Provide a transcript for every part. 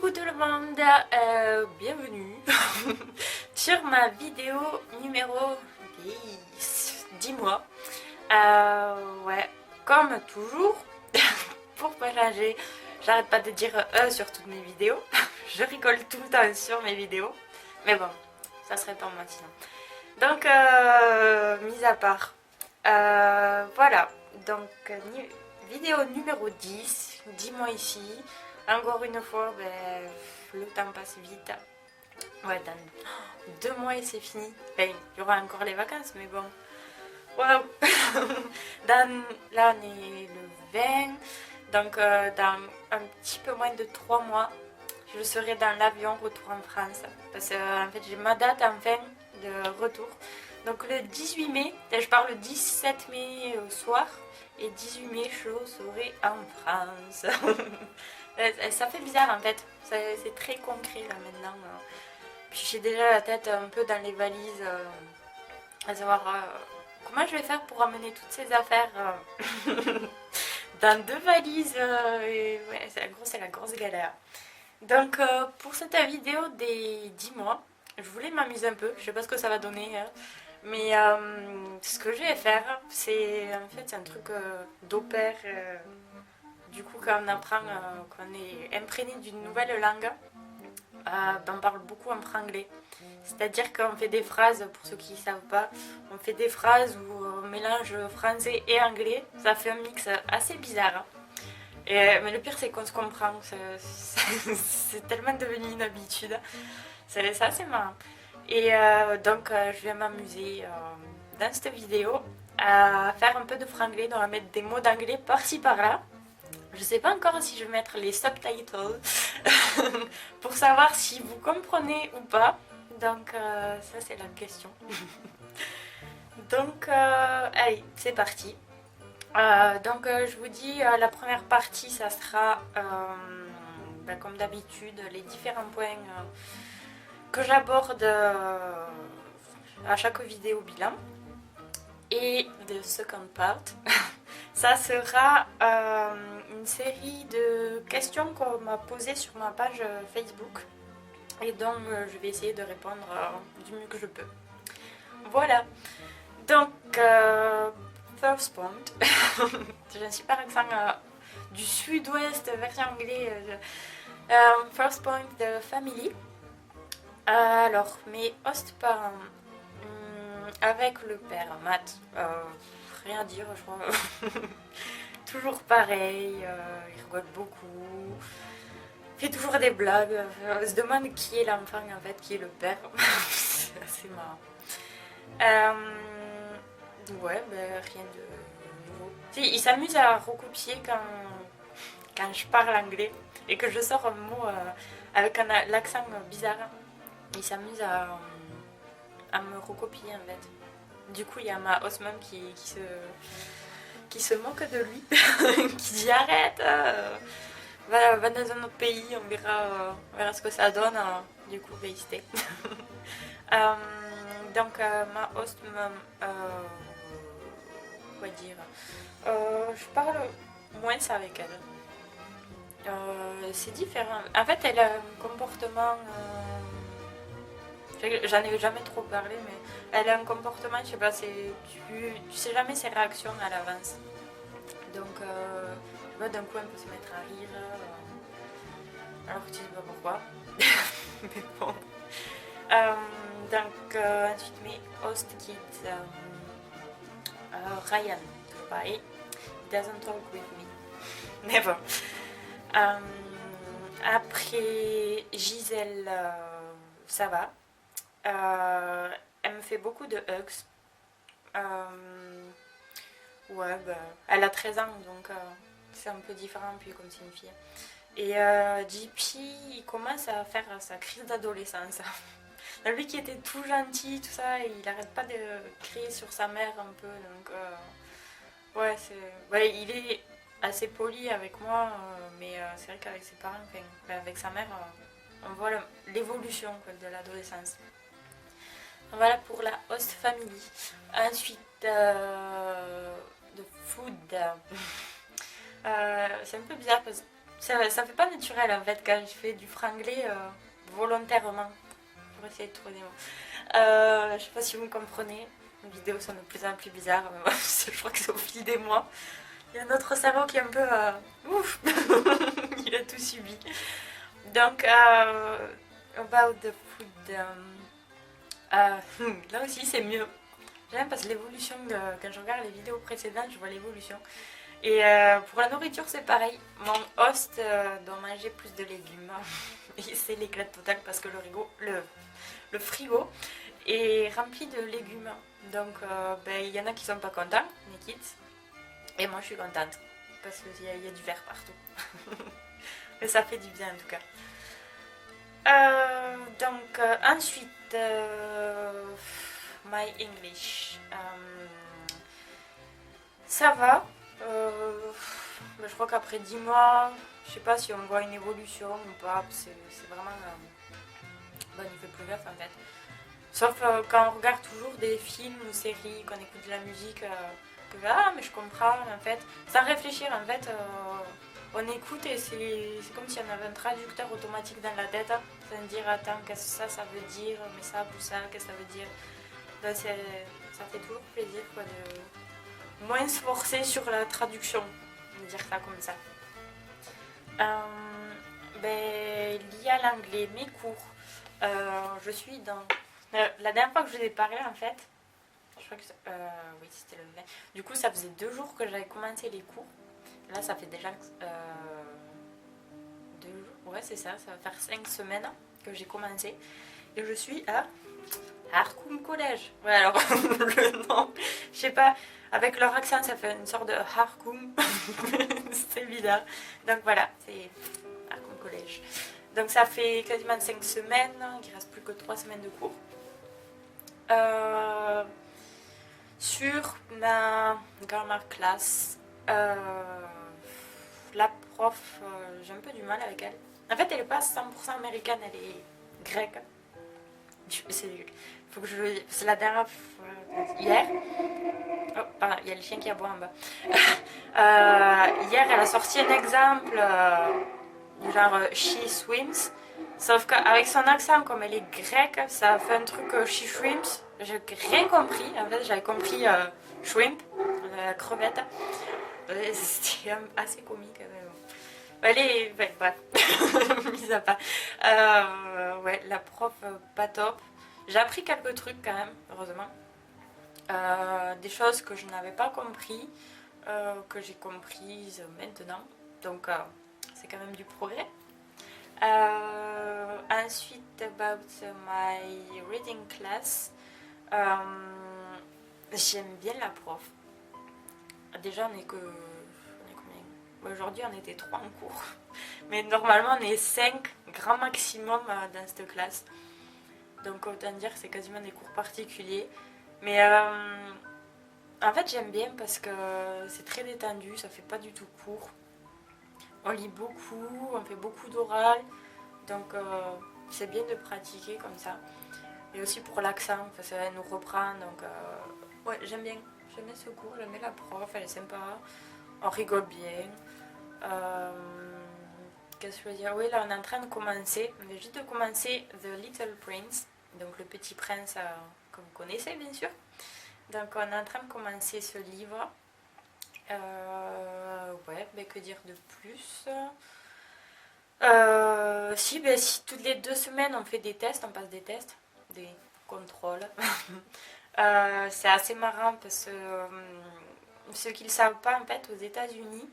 Coucou tout le monde, bienvenue sur ma vidéo numéro 10 mois. Ouais, comme toujours, pour pas changer, j'arrête pas de dire sur toutes mes vidéos. Je rigole tout le temps sur mes vidéos, mais bon, ça serait pas moi sinon. Donc, mis à part, voilà, donc vidéo numéro 10 mois ici. Encore une fois, ben, le temps passe vite. Ouais, dans 2 mois et c'est fini. Enfin, il y aura encore les vacances, mais bon. Waouh. Là, on est le 20. Donc, dans un petit peu moins de 3 mois, je serai dans l'avion retour en France. Parce que, en fait, j'ai ma date enfin de retour. Donc, le 18 mai, je pars le 17 mai au soir. Et 18 mai, je serai en France. Ça fait bizarre en fait, c'est très concret là maintenant. Puis j'ai déjà la tête un peu dans les valises, à savoir comment je vais faire pour amener toutes ces affaires dans 2 valises. Et ouais, c'est la grosse galère. Donc pour cette vidéo des 10 mois, je voulais m'amuser un peu, je sais pas ce que ça va donner. Mais ce que je vais faire, c'est en fait c'est un truc d'opère. Du coup, quand on apprend, qu'on est imprégné d'une nouvelle langue, on parle beaucoup en franglais. C'est-à-dire qu'on fait des phrases, pour ceux qui ne savent pas, on fait des phrases où on mélange français et anglais. Ça fait un mix assez bizarre. Mais le pire, c'est qu'on se comprend. C'est tellement devenu une habitude. C'est assez marrant. Et donc, je vais m'amuser dans cette vidéo à faire un peu de franglais, donc à mettre des mots d'anglais par-ci par-là. Je sais pas encore si je vais mettre les subtitles pour savoir si vous comprenez ou pas. Donc ça c'est la question. Donc allez, c'est parti. Donc je vous dis, la première partie ça sera comme d'habitude les différents points que j'aborde à chaque vidéo bilan. Et the second part, ça sera une série de questions qu'on m'a posées sur ma page Facebook et donc je vais essayer de répondre du mieux que je peux. Voilà, donc first point, j'ai un super accent du sud-ouest version anglais. First point de family. Alors, mes host parents. Avec le père, Matt, rien à dire, je crois. Toujours pareil, il rigole beaucoup, fait toujours des blagues. On se demande qui est l'enfant en fait, qui est le père. C'est assez marrant. Ouais, rien de nouveau. Il s'amuse à recopier quand je parle anglais et que je sors un mot avec l'accent bizarre. Il s'amuse à me recopier en fait. Du coup, il y a ma host mom qui se moque de lui, qui dit arrête, va dans un autre pays, on verra ce que ça donne. Du coup, va y stay. Donc, ma host mom, quoi dire, je parle moins ça avec elle. C'est différent. En fait, elle a un comportement. J'en ai jamais trop parlé, mais elle a un comportement, je sais pas, tu sais jamais ses réactions à l'avance. Donc, d'un coup, elle peut se mettre à rire, alors que tu sais pas pourquoi. Mais bon. Donc, ensuite, mes host kids, Ryan, toujours pareil, he doesn't talk with me. Mais bon. Après, Gisèle, ça va. Elle me fait beaucoup de hugs. Ouais, elle a 13 ans, donc c'est un peu différent, puis comme c'est une fille. Et JP, il commence à faire sa crise d'adolescence. Lui qui était tout gentil, tout ça, il arrête pas de crier sur sa mère un peu, donc ouais, il est assez poli avec moi, mais c'est vrai qu'avec ses parents, avec sa mère, on voit l'évolution de l'adolescence. Voilà pour la host family. Ensuite, de food. C'est un peu bizarre parce que ça fait pas naturel en fait quand je fais du franglais volontairement. Pour essayer de trouver des mots. Je sais pas si vous me comprenez. Les vidéos sont de plus en plus bizarres. Je crois que c'est au fil des mois. Il y a notre cerveau qui est un peu... ouf. Il a tout subi. Donc, about the food... là aussi c'est mieux. J'aime parce que l'évolution, quand je regarde les vidéos précédentes, je vois l'évolution. Et pour la nourriture, c'est pareil. Mon host doit manger plus de légumes. Et c'est l'éclat total parce que le frigo est rempli de légumes. Donc, il y en a qui sont pas contents, mes kids. Et moi, je suis contente parce qu'il y a du vert partout. Mais ça fait du bien en tout cas. Ensuite, my English. Ça va. Je crois qu'après 10 mois, je sais pas si on voit une évolution ou pas. C'est vraiment... il fait plus gaffe en fait. Sauf quand on regarde toujours des films ou séries, qu'on écoute de la musique, que mais je comprends en fait. Sans réfléchir en fait, on écoute et c'est comme si on avait un traducteur automatique dans la tête. Sans dire attends, qu'est-ce que ça veut dire, mais ça ou ça, qu'est-ce que ça veut dire. Donc, ça fait toujours plaisir quoi, de moins se forcer sur la traduction, de dire ça comme ça. Lié à l'anglais, mes cours, je suis dans... la dernière fois que je vous ai parlé en fait, je crois que oui c'était le 20. Du coup ça faisait 2 jours que j'avais commencé les cours. Là ça fait déjà 2 jours, ouais c'est ça va faire 5 semaines que j'ai commencé. Et je suis à Harcum College. Ouais alors le nom, je sais pas, avec leur accent ça fait une sorte de Harcum. C'est bizarre. Donc voilà, c'est Harcum College. Donc ça fait quasiment 5 semaines, il ne reste plus que 3 semaines de cours. Sur ma grammar class, la prof, j'ai un peu du mal avec elle. En fait, elle n'est pas 100% américaine, elle est grecque. C'est la dernière fois, hier. Oh, pardon, il y a le chien qui aboie en bas. Hier, elle a sorti un exemple, genre she swims. Sauf qu'avec son accent, comme elle est grecque, ça fait un truc she shrimps. J'ai rien compris. En fait, j'avais compris shrimp, crevette. C'était assez comique. Elle est... bref, mis à part. Ouais, la prof, pas top. J'ai appris quelques trucs quand même, heureusement. Des choses que je n'avais pas compris, que j'ai comprises maintenant. Donc, c'est quand même du progrès. Ensuite, about my reading class, j'aime bien la prof. Déjà, on est combien? Aujourd'hui, on était 3 en cours. Mais normalement, on est 5, grand maximum, dans cette classe. Donc, autant dire que c'est quasiment des cours particuliers. Mais en fait, j'aime bien parce que c'est très détendu, ça fait pas du tout court. On lit beaucoup, on fait beaucoup d'oral, donc c'est bien de pratiquer comme ça. Et aussi pour l'accent, parce qu'elle nous reprend, donc ouais, j'aime bien ce cours, j'aime bien la prof, elle est sympa, on rigole bien. Qu'est-ce que je veux dire? Oui, là on est en train de commencer, on vient juste de commencer The Little Prince, donc le petit prince que vous connaissez bien sûr. Donc on est en train de commencer ce livre. Ouais, que dire de plus? Si toutes les 2 semaines on fait des tests, on passe des tests, des contrôles. C'est assez marrant parce que ceux qui ne le savent pas en fait aux États-Unis,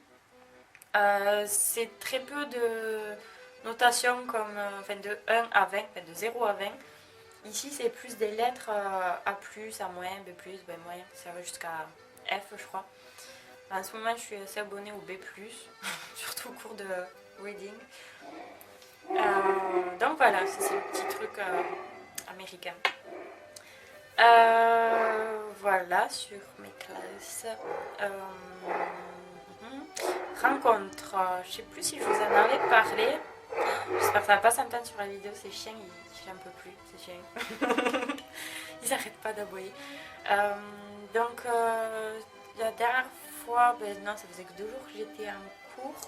c'est très peu de notation comme de 1 à 20, de 0 à 20. Ici c'est plus des lettres A+, A-, B+, B-, ça va jusqu'à F je crois. En ce moment, je suis assez abonnée au B+, surtout au cours de reading. Donc voilà, c'est le petit truc américain. Voilà, sur mes classes. Rencontre, je sais plus si je vous en avais parlé. J'espère que ça va pas s'entendre sur la vidéo, ces chiens, j'en peux plus, ces chiens. Ils arrêtent pas d'aboyer. Donc, la dernière fois, non, ça faisait que 2 jours que j'étais en cours.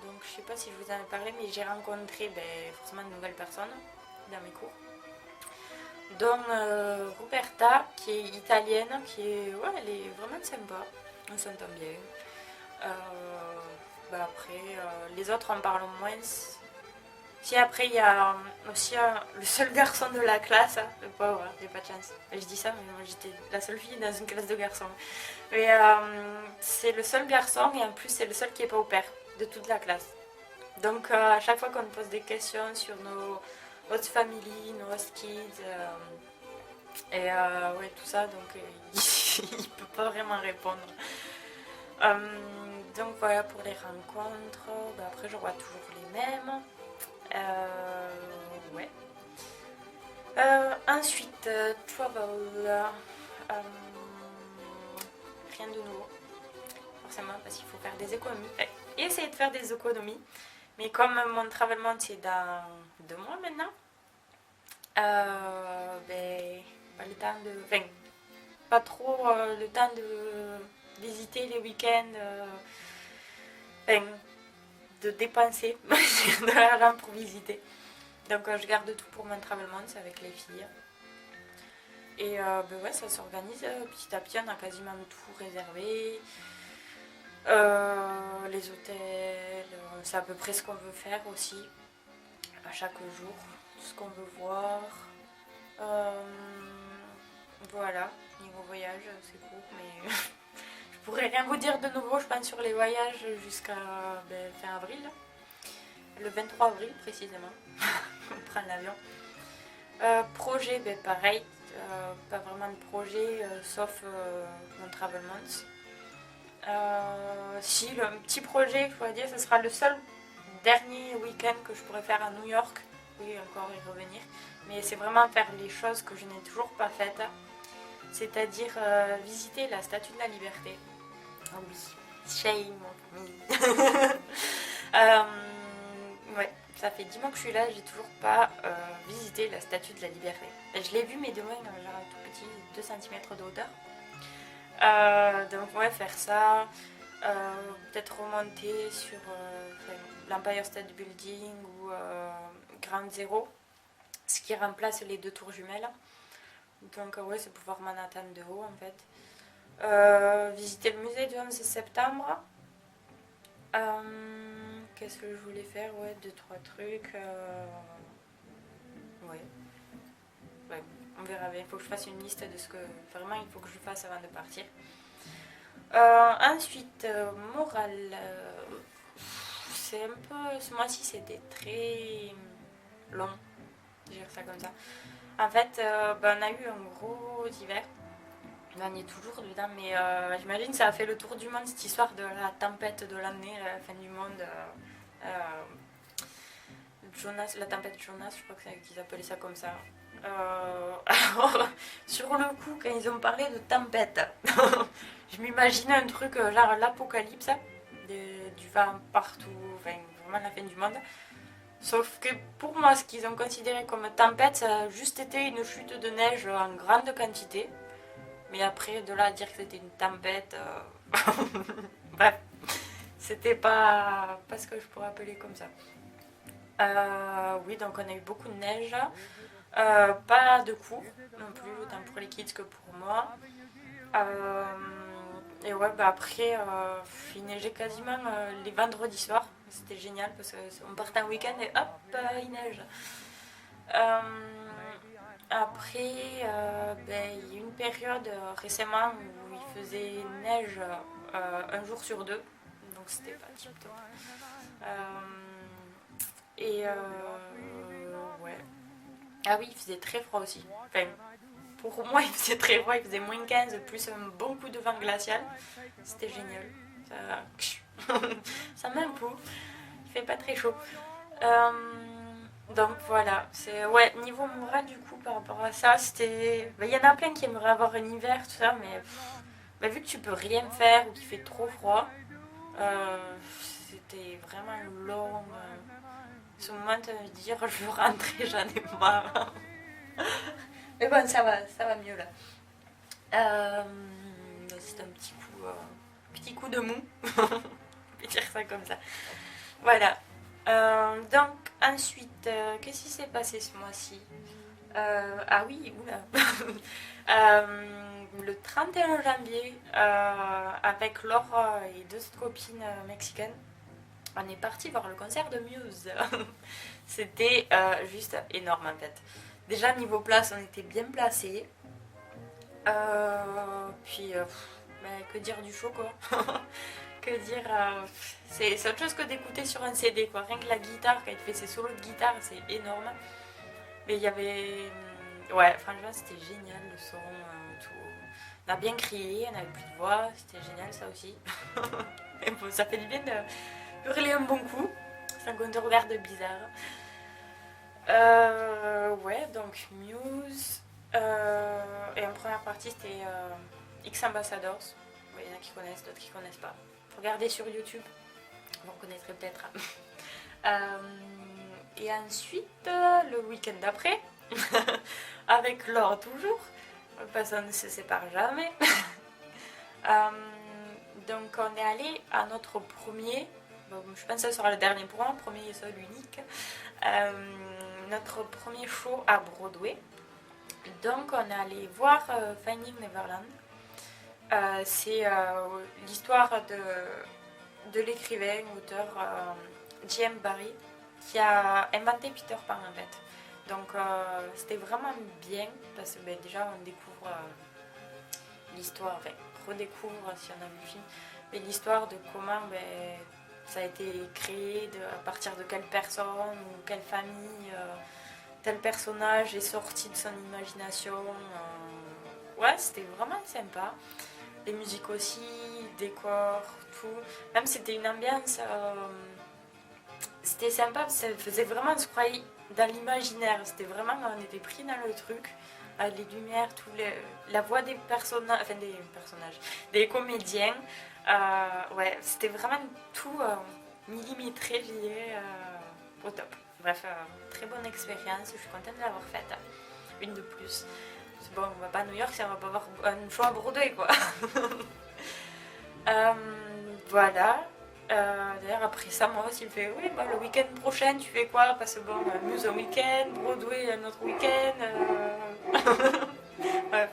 Donc je sais pas si je vous en ai parlé, mais j'ai rencontré forcément de nouvelles personnes dans mes cours. Dont Roberta, qui est italienne, elle est vraiment sympa, on s'entend bien. Après, les autres en parlent moins. Si après il y a aussi le seul garçon de la classe, le pauvre, j'ai pas de chance. Je dis ça, mais moi j'étais la seule fille dans une classe de garçons. Mais c'est le seul garçon et en plus c'est le seul qui est pas au père de toute la classe. Donc à chaque fois qu'on nous pose des questions sur nos host family, nos host kids tout ça, donc il peut pas vraiment répondre. Donc voilà pour les rencontres. Après je vois toujours les mêmes. Ouais. Ensuite, travel. Rien de nouveau. Forcément, parce qu'il faut faire des économies. Essayer de faire des économies. Mais comme mon travel month c'est dans 2 mois maintenant, pas le temps de. Enfin, pas trop le temps de visiter les week-ends. De dépenser de l'argent pour visiter. Donc je garde tout pour mon travel month avec les filles. Et ça s'organise petit à petit, on a quasiment tout réservé. Les hôtels, c'est à peu près ce qu'on veut faire aussi, à chaque jour, ce qu'on veut voir. Voilà, niveau voyage, c'est court, mais je pourrais rien vous dire de nouveau, je pense, sur les voyages jusqu'à fin avril. Le 23 avril précisément, on prend l'avion. Projet, pareil, pas vraiment de projet, sauf mon travel month. Si, le petit projet, je pourrais dire, ce sera le seul dernier week-end que je pourrais faire à New York. Oui, encore y revenir. Mais c'est vraiment faire les choses que je n'ai toujours pas faites. C'est-à-dire visiter la Statue de la Liberté. Oh oui, shame on me. Ouais, ça fait 10 mois que je suis là, j'ai toujours pas visité la Statue de la Liberté. Je l'ai vue, mais de loin, genre tout petit, 2 cm de hauteur. Donc ouais, faire ça, peut-être remonter sur l'Empire State Building ou Ground Zero, ce qui remplace les 2 tours jumelles. Donc ouais, c'est pour voir Manhattan de haut en fait. Visiter le musée du 11 septembre. Qu'est-ce que je voulais faire? Ouais, 2-3 trucs. Ouais. On verra bien. Il faut que je fasse une liste de ce que vraiment il faut que je fasse avant de partir. Ensuite, morale. C'est un peu. Ce mois-ci, c'était très long. Je vais dire ça comme ça. En fait, on a eu un gros hiver. On est toujours dedans, mais j'imagine que ça a fait le tour du monde cette histoire de la tempête de l'année, la fin du monde. Jonas, la tempête Jonas, je crois qu'ils appelaient ça comme ça. Alors, sur le coup, quand ils ont parlé de tempête, je m'imaginais un truc genre l'apocalypse, du vent partout, enfin vraiment la fin du monde. Sauf que pour moi, ce qu'ils ont considéré comme tempête, ça a juste été une chute de neige en grande quantité. Mais après, de là à dire que c'était une tempête, bref, c'était pas ce que je pourrais appeler comme ça. Oui, donc on a eu beaucoup de neige. Pas de cours non plus, autant pour les kids que pour moi. Et ouais, après, il neigeait quasiment les vendredis soirs. C'était génial parce qu'on partait un week-end et hop, il neige. Après, il y a eu une période récemment où il faisait neige un jour sur 2. Donc c'était pas tip top. Ouais. Ah oui, il faisait très froid aussi. Enfin, pour moi, il faisait très froid, il faisait moins 15, plus un bon coup de vent glacial. C'était génial. Ça met un coup. Il fait pas très chaud. Donc voilà, ouais, niveau moral du coup par rapport à ça, c'était. Il y en a plein qui aimeraient avoir un hiver, tout ça, mais vu que tu peux rien faire ou qu'il fait trop froid, c'était vraiment long. Ce moment de dire je veux rentrer, j'en ai marre. Mais bon, ça va mieux là. C'est un petit coup de mou. Je vais dire ça comme ça. Voilà. Donc ensuite, qu'est-ce qui s'est passé ce mois-ci? Ah oui, oula. Le 31 janvier, avec Laure et deux copines mexicaines, on est parti voir le concert de Muse. C'était juste énorme en fait. Déjà niveau place, on était bien placés. Ben, que dire du show quoi. Que dire, c'est autre chose que d'écouter sur un CD quoi. Rien que la guitare, quand il fait ses solos de guitare, c'est énorme. Mais il y avait, ouais, franchement c'était génial le son, tout. On a bien crié, on avait plus de voix, c'était génial ça aussi. Et bon, ça fait du bien de hurler un bon coup, sans qu'on te regarde bizarre. Ouais, donc Muse. Et en première partie, c'était X Ambassadors. Il y en a qui connaissent, d'autres qui connaissent pas. Regardez sur YouTube, vous reconnaîtrez peut-être. Et ensuite, le week-end d'après, avec Laure toujours, parce qu'on ne se sépare jamais. Donc on est allé à notre premier, bon, je pense que ce sera le dernier pour moi, premier et seul unique, notre premier show à Broadway. Donc on est allé voir Finding Neverland. C'est l'histoire de l'écrivain, auteur J.M. Barrie, qui a inventé Peter Pan en fait. Donc c'était vraiment bien parce que déjà on découvre l'histoire, enfin redécouvre si on a vu le film, mais l'histoire de comment ça a été créé, à partir de quelle personne ou quelle famille tel personnage est sorti de son imagination. Ouais, c'était vraiment sympa. Les musiques aussi, le décor, tout. Même c'était une ambiance, c'était sympa, ça faisait vraiment, on se croyait dans l'imaginaire. C'était vraiment, on était pris dans le truc. Les lumières, la voix des personnages, enfin des personnages, des comédiens. Ouais, c'était vraiment tout millimétré, je dirais, au top. Bref, très bonne expérience, je suis contente de l'avoir faite. Une de plus. C'est bon, on va pas à New York si on va pas voir un show à Broadway, quoi. Voilà. D'ailleurs, après ça, moi aussi, il me fait oui, bah, le week-end prochain, tu fais quoi? Parce que bon, Muse un week-end, Broadway un autre week-end. Bref.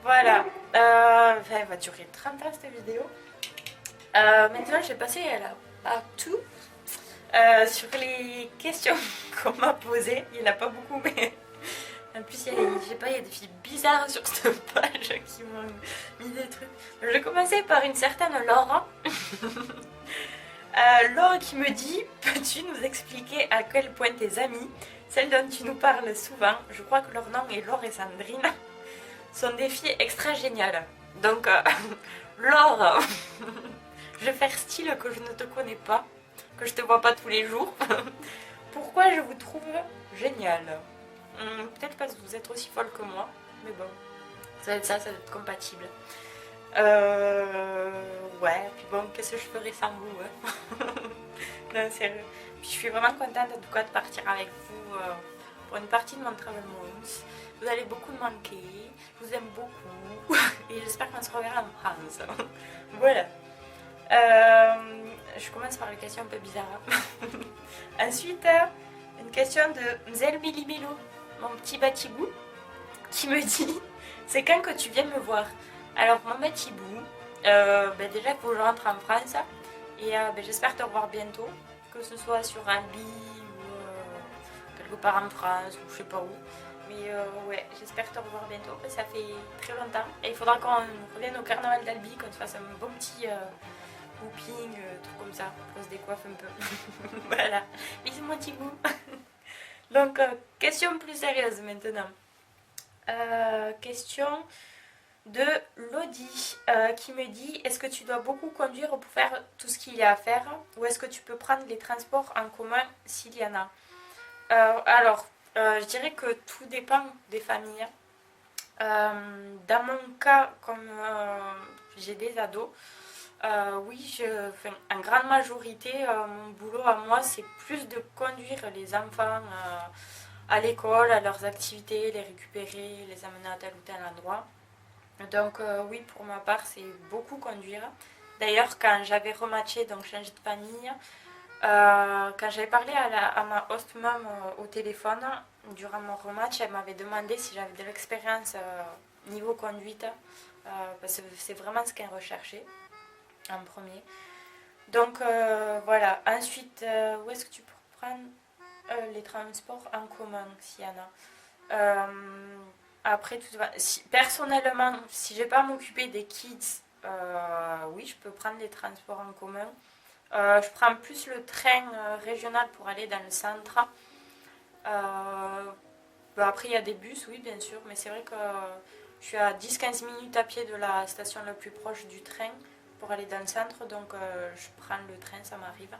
Voilà. Elle va durer 30 ans cette vidéo. Maintenant, je vais passer à la partout. Sur les questions qu'on m'a posées, il n'y en a pas beaucoup, mais en plus, il y a des filles bizarres sur cette page qui m'ont mis des trucs. Je vais commencer par une certaine Laura. Laura qui me dit: peux-tu nous expliquer à quel point tes amies, celles dont tu nous parles souvent, je crois que leur nom est Laure et Sandrine, sont des filles extra géniales. Donc, Laure, je vais faire style que je ne te connais pas, que je te vois pas tous les jours. Pourquoi je vous trouve génial? Peut-être parce que vous êtes aussi folle que moi, mais bon, ça va être ça, ça va être compatible. Ouais, puis bon, qu'est-ce que je ferais sans vous, hein? Non, sérieux. Puis je suis vraiment contente en tout cas de partir avec vous pour une partie de mon Travel Month. Vous allez beaucoup me manquer, je vous aime beaucoup et j'espère qu'on se reverra en France. Voilà. Je commence par les questions un peu bizarres. Ensuite, une question de Mzel Milimilo, mon petit batibou, qui me dit: c'est quand que tu viens me voir? Alors, mon batibou, déjà il faut que je rentre en France et j'espère te revoir bientôt, que ce soit sur Albi ou quelque part en France ou je sais pas où. Mais ouais, j'espère te revoir bientôt, ça fait très longtemps. Et il faudra qu'on revienne au carnaval d'Albi, qu'on se fasse un bon petit whooping, truc comme ça, qu'on se décoiffe un peu. Voilà, bisous mon petit goût. Donc, question plus sérieuse maintenant. Question de Lodi qui me dit: est-ce que tu dois beaucoup conduire pour faire tout ce qu'il y a à faire, ou est-ce que tu peux prendre les transports en commun s'il y en a? Alors, je dirais que tout dépend des familles. Dans mon cas, comme j'ai des ados, oui, en grande majorité, mon boulot à moi, c'est plus de conduire les enfants à l'école, à leurs activités, les récupérer, les amener à tel ou tel endroit. Donc oui, pour ma part, c'est beaucoup conduire. D'ailleurs, quand j'avais rematché, donc changé de famille, Quand j'avais parlé à ma host mom au téléphone, durant mon rematch, elle m'avait demandé si j'avais de l'expérience niveau conduite, parce que c'est vraiment ce qu'elle recherchait en premier. Donc voilà. Ensuite, où est-ce que tu peux prendre les transports en commun, s'il y en a. Après, personnellement, si j'ai pas à m'occuper des kids, oui, je peux prendre les transports en commun. Je prends plus le train régional pour aller dans le centre. Après, il y a des bus, oui, bien sûr, mais c'est vrai que je suis à 10-15 minutes à pied de la station la plus proche du train pour aller dans le centre, donc je prends le train, ça m'arrive.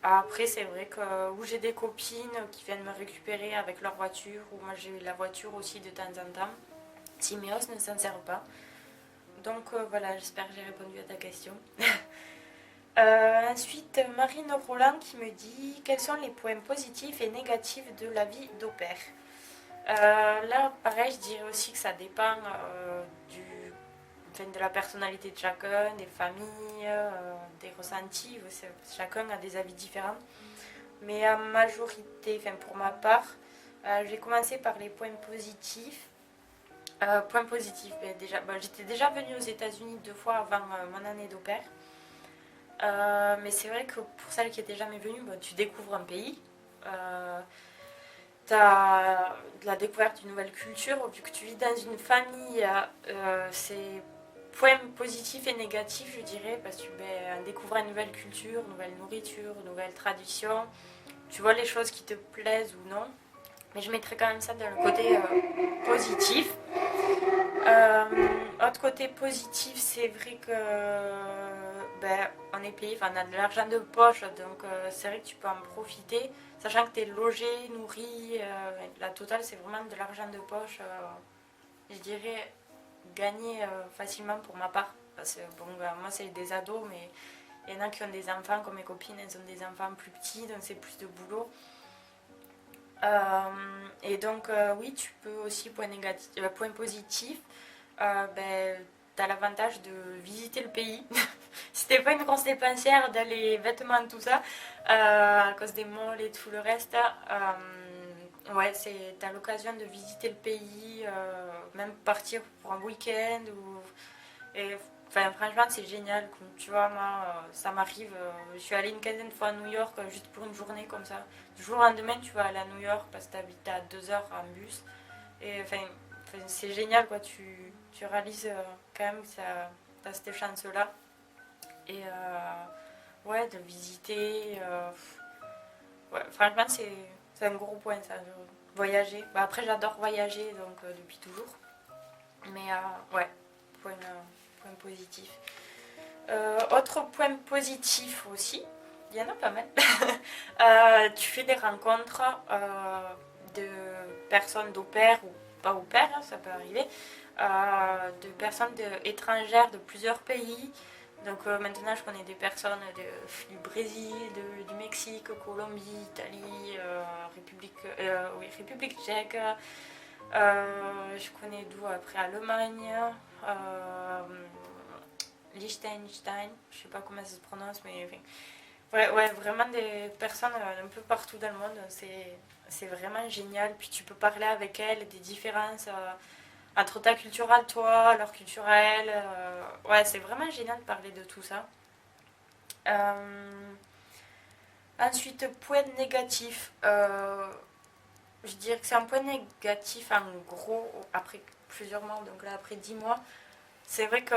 Après, c'est vrai que où j'ai des copines qui viennent me récupérer avec leur voiture, ou moi j'ai la voiture aussi de temps en temps, si mes os ne s'en servent pas. Donc voilà, j'espère que j'ai répondu à ta question. Ensuite, Marine Roland qui me dit quels sont les points positifs et négatifs de la vie d'au pair. Là, pareil, je dirais aussi que ça dépend de la personnalité de chacun, des familles, des ressentis. Chacun a des avis différents. Mais en majorité, enfin pour ma part, j'ai commencé par les points positifs. Points positifs, j'étais déjà venue aux États-Unis 2 fois avant mon année d'au pair. Mais c'est vrai que pour celles qui n'étaient jamais venues, tu découvres un pays. Tu as de la découverte d'une nouvelle culture. Vu que tu vis dans une famille, c'est points positifs et négatifs, je dirais, parce que tu découvres une nouvelle culture, une nouvelle nourriture, une nouvelle tradition. Tu vois les choses qui te plaisent ou non. Mais je mettrais quand même ça dans le côté positif. Autre côté positif, c'est vrai que on est payé, on a de l'argent de poche, donc c'est vrai que tu peux en profiter, sachant que tu es logé, nourri, la totale c'est vraiment de l'argent de poche, je dirais gagner facilement pour ma part, parce que moi c'est des ados, mais il y en a qui ont des enfants, comme mes copines, elles ont des enfants plus petits, donc c'est plus de boulot. Et donc oui, tu peux aussi, point positif, tu as l'avantage de visiter le pays. Si t'es pas une grosse dépensière dans les vêtements, tout ça, à cause des malls et tout le reste, ouais, t'as l'occasion de visiter le pays, même partir pour un week-end. Enfin, franchement, c'est génial. Tu vois, moi, ça m'arrive. Je suis allée une quinzaine de fois à New York juste pour une journée comme ça. Du jour au lendemain, tu vas aller à New York parce que tu habites à 2 heures en bus. Et enfin, c'est génial, quoi. Tu réalises quand même que tu as cette chance-là. Et ouais, de visiter. Ouais, franchement, c'est un gros point, ça, de voyager. Après, j'adore voyager, donc depuis toujours. Mais ouais, point positif. Autre point positif aussi, il y en a pas mal. Tu fais des rencontres de personnes d'au pair ou pas au pair, hein, ça peut arriver, de personnes étrangères de plusieurs pays. Donc maintenant je connais des personnes du Brésil, du Mexique, Colombie, Italie, République tchèque. Je connais d'où après Allemagne, Liechtenstein, je sais pas comment ça se prononce, mais enfin, ouais, vraiment des personnes un peu partout dans le monde, c'est vraiment génial. Puis tu peux parler avec elles des différences entre ta culture à toi, leur culture à elles. Ouais, c'est vraiment génial de parler de tout ça. Ensuite, point négatif. Je dirais que c'est un point négatif en gros, après plusieurs mois, donc là après 10 mois. C'est vrai que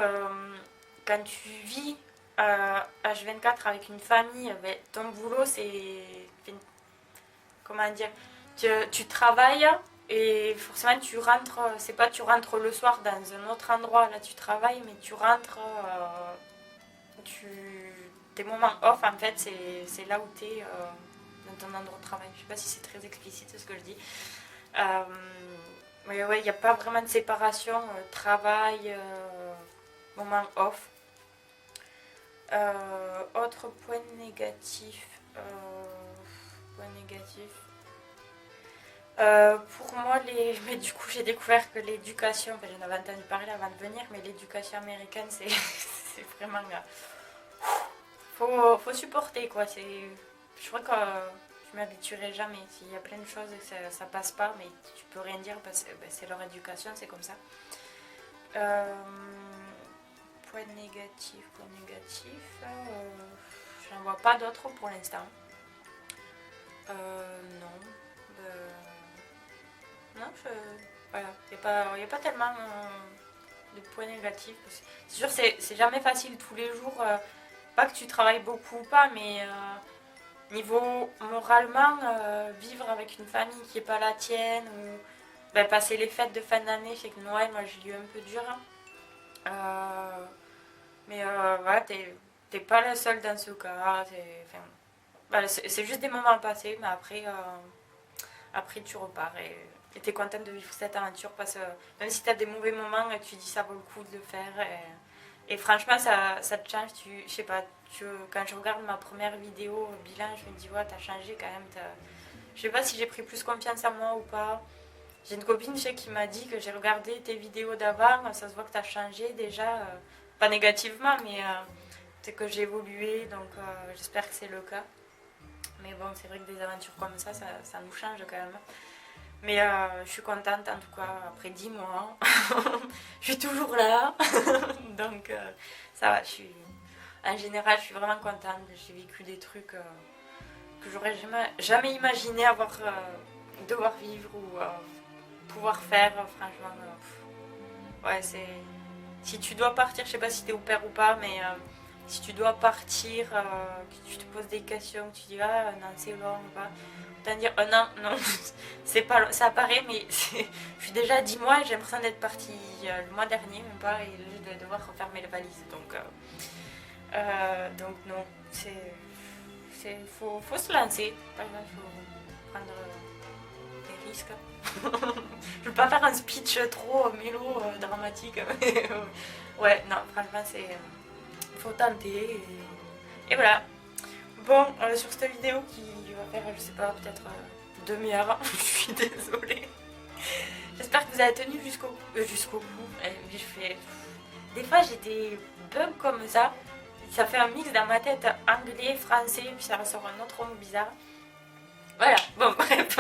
quand tu vis H24 avec une famille, ton boulot c'est. Comment dire, tu travailles et forcément tu rentres, c'est pas tu rentres le soir dans un autre endroit, là tu travailles, mais tu rentres, tes moments off en fait, c'est là où tu es dans ton endroit de travail. Je sais pas si c'est très explicite ce que je dis. Mais ouais, il n'y a pas vraiment de séparation travail, moment off. Autre point négatif. Point négatif. Pour moi, mais du coup, j'ai découvert que l'éducation, enfin, j'en avais entendu parler avant de venir, mais l'éducation américaine, c'est vraiment. Faut supporter, quoi. je crois que je m'habituerai jamais. S'il y a plein de choses et que ça passe pas, mais tu peux rien dire parce que c'est leur éducation, c'est comme ça. Point négatif, j'en vois pas d'autres pour l'instant. Non. Non, voilà. Il n'y a pas tellement de points négatifs. C'est sûr, c'est jamais facile tous les jours. Pas que tu travailles beaucoup ou pas, mais niveau moralement, vivre avec une famille qui n'est pas la tienne, ou passer les fêtes de fin d'année, c'est que Noël, moi j'ai eu un peu dur. Mais voilà, t'es pas la seule dans ce cas. C'est juste des moments passés, mais après tu repars et t'es contente de vivre cette aventure parce que même si t'as des mauvais moments, tu dis ça vaut le coup de le faire. Et franchement, ça te change. Je sais pas, quand je regarde ma première vidéo bilan, je me dis, ouais, t'as changé quand même. Je sais pas si j'ai pris plus confiance en moi ou pas. J'ai une copine, je sais, qui m'a dit que j'ai regardé tes vidéos d'avant, ça se voit que t'as changé déjà, pas négativement, mais c'est que j'ai évolué, donc j'espère que c'est le cas. Mais bon, c'est vrai que des aventures comme ça nous change quand même. Mais je suis contente en tout cas, après 10 mois, je suis toujours là. Donc ça va, en général, je suis vraiment contente. J'ai vécu des trucs que j'aurais jamais imaginé devoir vivre ou pouvoir faire. Franchement, ouais, c'est... Si tu dois partir, je sais pas si t'es au père ou pas, mais si tu dois partir, que tu te poses des questions, que tu dis ah non c'est long ou pas, autant dire non, c'est pas long. Ça apparaît, mais je suis déjà à 10 mois et j'ai l'impression d'être partie le mois dernier, même pas, et je vais devoir refermer les valises. Donc non, faut se lancer. Il faut prendre des risques. Je veux pas faire un speech trop mélodramatique. Ouais, non, franchement, faut tenter. Et voilà. Bon, sur cette vidéo qui va faire, je sais pas, peut-être demi-heure, je suis désolée. J'espère que vous avez tenu jusqu'au bout. Des fois, j'ai des bugs comme ça. Ça fait un mix dans ma tête anglais, français, puis ça ressort un autre mot bizarre. Voilà, bon, bref,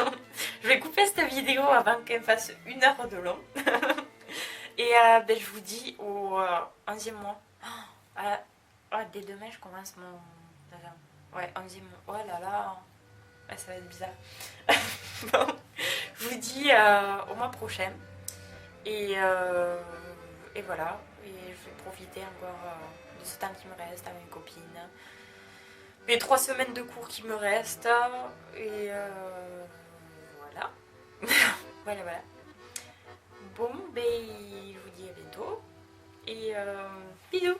je vais couper cette vidéo avant qu'elle fasse 1 heure de long. Et je vous dis au 11e mois. Dès demain, je commence mon... Ouais, 11e mois. Oh là là, ouais, ça va être bizarre. Bon, je vous dis au mois prochain. Et voilà, et je vais profiter encore de ce temps qui me reste avec mes copines. Les 3 semaines de cours qui me restent. Et voilà. Voilà. Bon, je vous dis à bientôt. Et bisous.